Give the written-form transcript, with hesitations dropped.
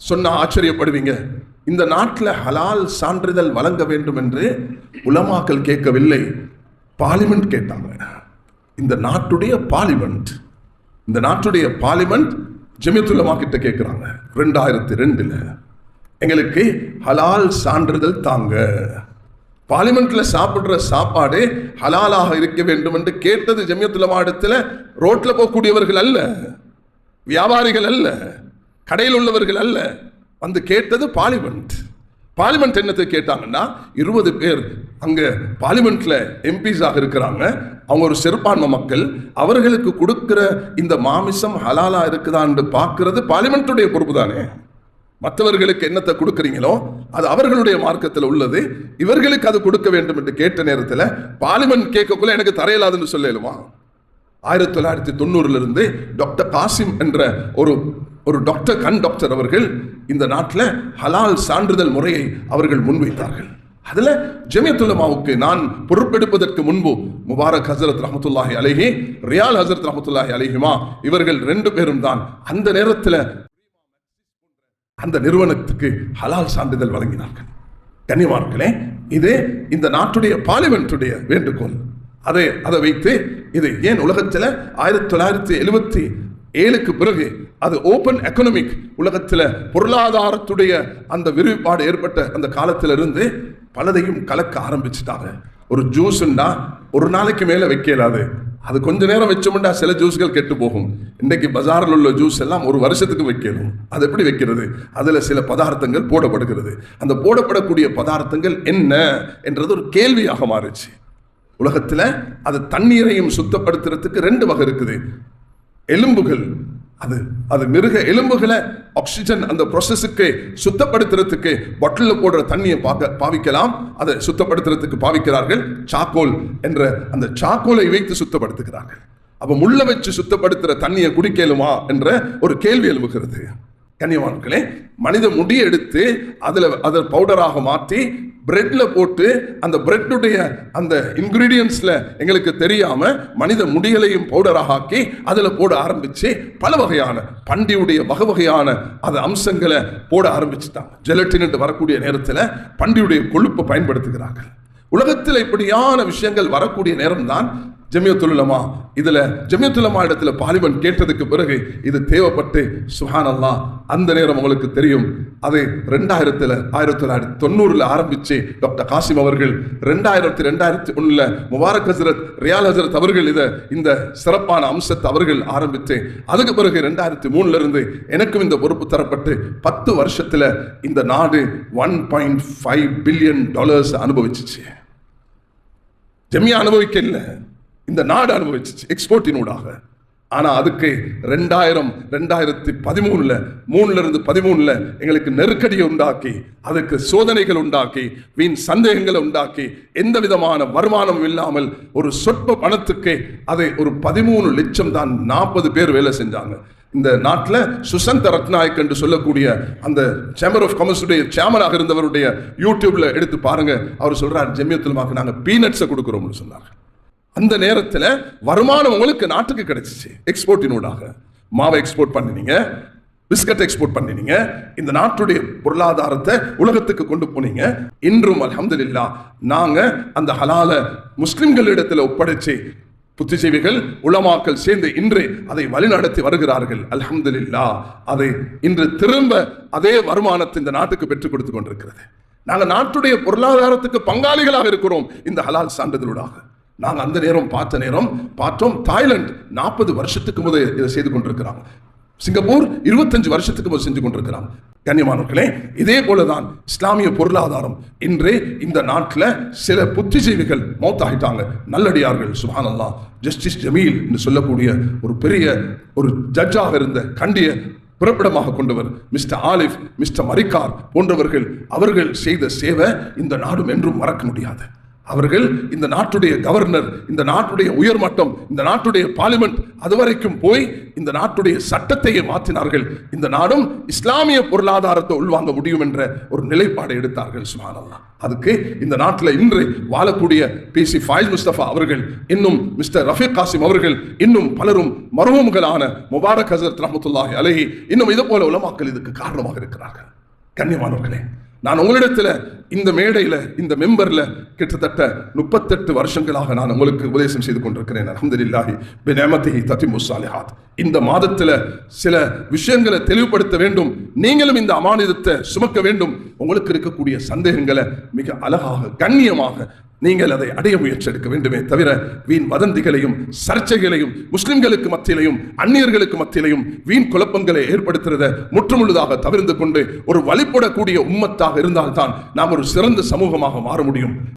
சொன்ன ஆச்சரியப்படுவீங்க. இந்த நாட்டில் ஹலால் சான்றிதழ் வழங்க வேண்டும் என்று உலமாக்கள் கேட்கவில்லை, பார்லிமெண்ட் கேட்டாங்க. இந்த நாட்டுடைய பார்லிமெண்ட் ஜமியத்துல் உலமா கிட்ட கேட்கிறாங்க 2002 எங்களுக்கு ஹலால் சான்றிதழ் தாங்க. பார்லிமெண்ட்ல சாப்பிடுற சாப்பாடு ஹலாலாக இருக்க வேண்டும் என்று கேட்டது ஜமியத்துல் உலமா இடத்துல ரோட்ல போகக்கூடியவர்கள் அல்ல, வியாபாரிகள் அல்ல, கடையில் உள்ளவர்கள் அல்ல, வந்து கேட்டது பார்லிமெண்ட் என்னத்தை கேட்டாங்கன்னா 20 பேர் அங்க பார்லிமெண்ட்ல எம்பிஸாக இருக்கிறாங்க, அவங்க ஒரு சிறுபான்மை மக்கள், அவர்களுக்கு கொடுக்கிற இந்த மாமிசம் ஹலாலா இருக்குதான்னு பார்க்கிறது பார்லிமெண்ட்டுடைய பொறுப்பு தானே. மற்றவர்களுக்கு என்னத்தை கொடுக்குறீங்களோ அது அவர்களுடைய மார்க்கத்தில் உள்ளது, இவர்களுக்கு அது கொடுக்க வேண்டும் என்று கேட்ட நேரத்தில் பார்லிமெண்ட் கேட்கக்குள்ள எனக்கு தரையலாதுன்னு சொல்லலுமா? 1990 டாக்டர் காசிம் என்ற ஒரு டாக்டர், கண் டாக்டர் அவர்கள் இந்த நாட்டில் ஹலால் சான்றிதழ் முறையை அவர்கள் முன்வைத்தார்கள். அதுல ஜமியத்துல் உலமாவுக்கு நான் பொறுப்பெடுப்பதற்கு முன்பு முபாரக் ஹசரத் ரஹ்மத்துல்லாஹி அலைஹி, ரியால் ஹசரத் ரஹ்மத்துல்லாஹி அலைஹிமா, இவர்கள் 2 பேரும் தான் அந்த நேரத்தில் அந்த நிறுவனத்துக்கு ஹலால் சான்றிதழ் வழங்கினார்கள். கண்ணியமானவர்களே, இது இந்த நாட்டுடைய பார்லிமெண்ட்டுடைய வேண்டுகோள். அதை வைத்து இது ஏன் உலகத்தில் 1977க்கு பிறகு அது ஓபன் எக்கனாமிக் உலகத்தில் பொருளாதாரத்துடைய அந்த விரிவாடு ஏற்பட்ட அந்த காலத்திலிருந்து பலதையும் கலக்க ஆரம்பிச்சுட்டாங்க. ஒரு ஜூஸ்ன்னா ஒரு நாளைக்கு மேல வைக்கலாது, அது கொஞ்ச நேரம் வச்சோம்னா சில ஜூஸ்கள் கெட்டு போகும். இன்றைக்கு பஜாரில் உள்ள ஜூஸ் எல்லாம் ஒரு வருஷத்துக்கு வைக்கணும். அது எப்படி வைக்கிறது? அதுல சில பதார்த்தங்கள் போடப்படுகிறது. அந்த போடப்படக்கூடிய பதார்த்தங்கள் என்ன என்றது ஒரு கேள்வியாக மாறிச்சு உலகத்தில். அது தண்ணீரையும் சுத்தப்படுத்துறதுக்கு 2 வகை இருக்குது. எலும்புகள், அது மிருக எலும்புகளை ஆக்சிஜன் அந்த ப்ராசஸுக்கு சுத்தப்படுத்துறதுக்கு பாட்டில் போடுற தண்ணியை பாவிக்கலாம், அதை சுத்தப்படுத்துறதுக்கு பாவிக்கிறார்கள். சாக்கோல் என்ற அந்த சாக்கோலை வைத்து சுத்தப்படுத்துகிறார்கள். அப்ப முள்ள வச்சு சுத்தப்படுத்துற தண்ணியை குடிக்கலுமா என்ற ஒரு கேள்வி எழும்புகிறது. கண்ணியவான்களே, மனித முடியை எடுத்து அதை பவுடராக மாற்றி பிரெட்ல போட்டு அந்த பிரெட்டுடைய அந்த இன்கிரீடியன்ஸ்ல எங்களுக்கு தெரியாம மனித முடிகளையும் பவுடராக ஆக்கி அதுல போட ஆரம்பிச்சு பல வகையான பண்டியுடைய வகையான அந்த அம்சங்களை போட ஆரம்பிச்சுட்டாங்க. ஜெலட்டின் வரக்கூடிய நேரத்தில் பண்டியுடைய கொழுப்பை பயன்படுத்துகிறார்கள். உலகத்தில் இப்படியான விஷயங்கள் வரக்கூடிய நேரம் தான் ஜமியத்துல் உலமா இடத்துல பார்லிமெண்ட் கேட்டதுக்கு பிறகு இது தேவைப்பட்டு சுப்ஹானல்லாஹ் அந்த நேரம் உங்களுக்கு தெரியும். அது 1990 ஆரம்பிச்சு டாக்டர் காசிம் அவர்கள் 2001 முபாரக் ஹசரத், ரியால் ஹசரத் அவர்கள் இந்த சிறப்பான அம்சத்தை அவர்கள் ஆரம்பித்து அதுக்கு பிறகு 2003 எனக்கும் இந்த பொறுப்பு தரப்பட்டு 10 வருஷத்துல இந்த நாடு $1.5 பில்லியன் அனுபவிச்சிச்சு. ஜமியா அனுபவிக்க இல்லை, இந்த நாடு அனுபவிச்சு எக்ஸ்போர்ட்டினூடாக. ஆனா அதுக்கு 2013 எங்களுக்கு நெருக்கடியை உண்டாக்கி, அதுக்கு சோதனைகள் உண்டாக்கி, வீண் சந்தேகங்களை உண்டாக்கி, எந்த விதமான வருமானம் இல்லாமல் ஒரு சொற்ப பணத்துக்கு அதை ஒரு 13 லட்சம் தான் 40 பேர் வேலை செஞ்சாங்க. இந்த நாட்டில் சுசந்த ரத்நாயக் என்று சொல்லக்கூடிய அந்த சேம்பர் ஆஃப் காமர்ஸுடைய சேர்மனாக இருந்தவருடைய யூடியூப்ல எடுத்து பாருங்க. அவர் சொல்றார், ஜமியத்துல் உலமாக்கு நாங்கள் பீனட்ஸை கொடுக்குறோம்னு சொன்னாங்க. அந்த நேரத்தில் வருமானம் உங்களுக்கு நாட்டுக்கு கிடைச்சிச்சு. எக்ஸ்போர்ட்டினூடாக மாவை எக்ஸ்போர்ட் பண்ணினீங்க, பிஸ்கட் எக்ஸ்போர்ட் பண்ணினீங்க, இந்த நாட்டுடைய பொருளாதாரத்தை உலகத்துக்கு கொண்டு போனீங்க. இன்றும் அல்ஹம்துலில்லாஹ் நாங்க அந்த ஹலால முஸ்லிம்களிடத்தில் ஒப்படைச்சு புத்திஜீவிகள் உலமாக்கள் சேர்ந்து இன்று அதை வழிநடத்தி வருகிறார்கள். அல்ஹம்துலில்லாஹ் அதை இன்று திரும்ப அதே வருமானத்தை இந்த நாட்டுக்கு பெற்றுக் கொடுத்து கொண்டிருக்கிறது. நாங்கள் நாட்டுடைய பொருளாதாரத்துக்கு பங்காளிகளாக இருக்கிறோம் இந்த ஹலால் சான்றிதழூடாக. நாங்கள் அந்த நேரம் பார்த்தோம். தாய்லாந்து 40 வருஷத்துக்கு முதல் இதை செய்து கொண்டிருக்கிறாங்க. சிங்கப்பூர் 25 வருஷத்துக்கு முதல் செஞ்சு கொண்டிருக்கிறாங்க. கண்ணியமானவர்களே, இதே போலதான் இஸ்லாமிய பொருளாதாரம். இன்று இந்த நாட்டில் சில புத்திஜீவிகள் மௌத்தாகிட்டாங்க, நல்லடியார்கள். சுப்ஹானல்லாஹ், ஜஸ்டிஸ் ஜமீல் என்று சொல்லக்கூடிய ஒரு பெரிய ஒரு ஜட்ஜாக இருந்த கண்டிய பிறப்பிடமாக கொண்டவர் மிஸ்டர் ஆலிஃப், மிஸ்டர் மரிக்கார் போன்றவர்கள், அவர்கள் செய்த சேவை இந்த நாடும் என்றும் மறக்க முடியாது. அவர்கள் இந்த நாட்டுடைய கவர்னர், இந்த நாட்டுடைய உயர்மட்டம், இந்த நாட்டுடைய பார்லிமெண்ட் அதுவரைக்கும் போய் இந்த நாட்டுடைய சட்டத்தையே மாற்றினார்கள். இந்த நாடும் இஸ்லாமிய பொருளாதாரத்தை உள்வாங்க முடியும் என்ற ஒரு நிலைப்பாடை எடுத்தார்கள். சுப்ஹானல்லாஹ். அதுக்கு இந்த நாட்டில் இன்று வாழக்கூடிய PC ஃபாயிஸ் முஸ்தபா அவர்கள், இன்னும் மிஸ்டர் ரஃபீக் காசிம் அவர்கள், இன்னும் பலரும் மர்ஹூம்களான முபாரக் ஹஸரத் ரஹ்மத்துல்லாஹி அலைஹி, இன்னும் இது போல உலமாக்கள் இதுக்கு காரணமாக இருக்கிறார்கள். கண்ணியமானவர்களே, நான் உங்களிடத்தில் இந்த மேடையில், இந்த மெம்பர்ல கிட்டத்தட்ட 38 வருஷங்களாக நான் உங்களுக்கு உபதேசம் செய்து கொண்டிருக்கிறேன். அல்ஹம்துலில்லாஹி பிநிஅமதிஹி தத்திம்மு ஸாலிஹாத். இந்த மாதத்தில் சில விஷயங்களை தெளிவுபடுத்த வேண்டும். நீங்களும் இந்த அமானிதத்தை சுமக்க வேண்டும். உங்களுக்கு இருக்கக்கூடிய சந்தேகங்களை மிக அழகாக, கண்ணியமாக நீங்கள் அதை அடைய முயற்சி எடுக்க வேண்டுமே தவிர வீண் வதந்திகளையும் சர்ச்சைகளையும் முஸ்லிம்களுக்கு மத்தியிலையும் அந்நியர்களுக்கு மத்தியிலையும் வீண் குழப்பங்களை ஏற்படுத்துறதை முற்றுமுழுதாக தவிர்த்து கொண்டு ஒரு வழிபடக்கூடிய உம்மத்தாக இருந்தால்தான் நாம் ஒரு சிறந்த சமூகமாக மாற முடியும்.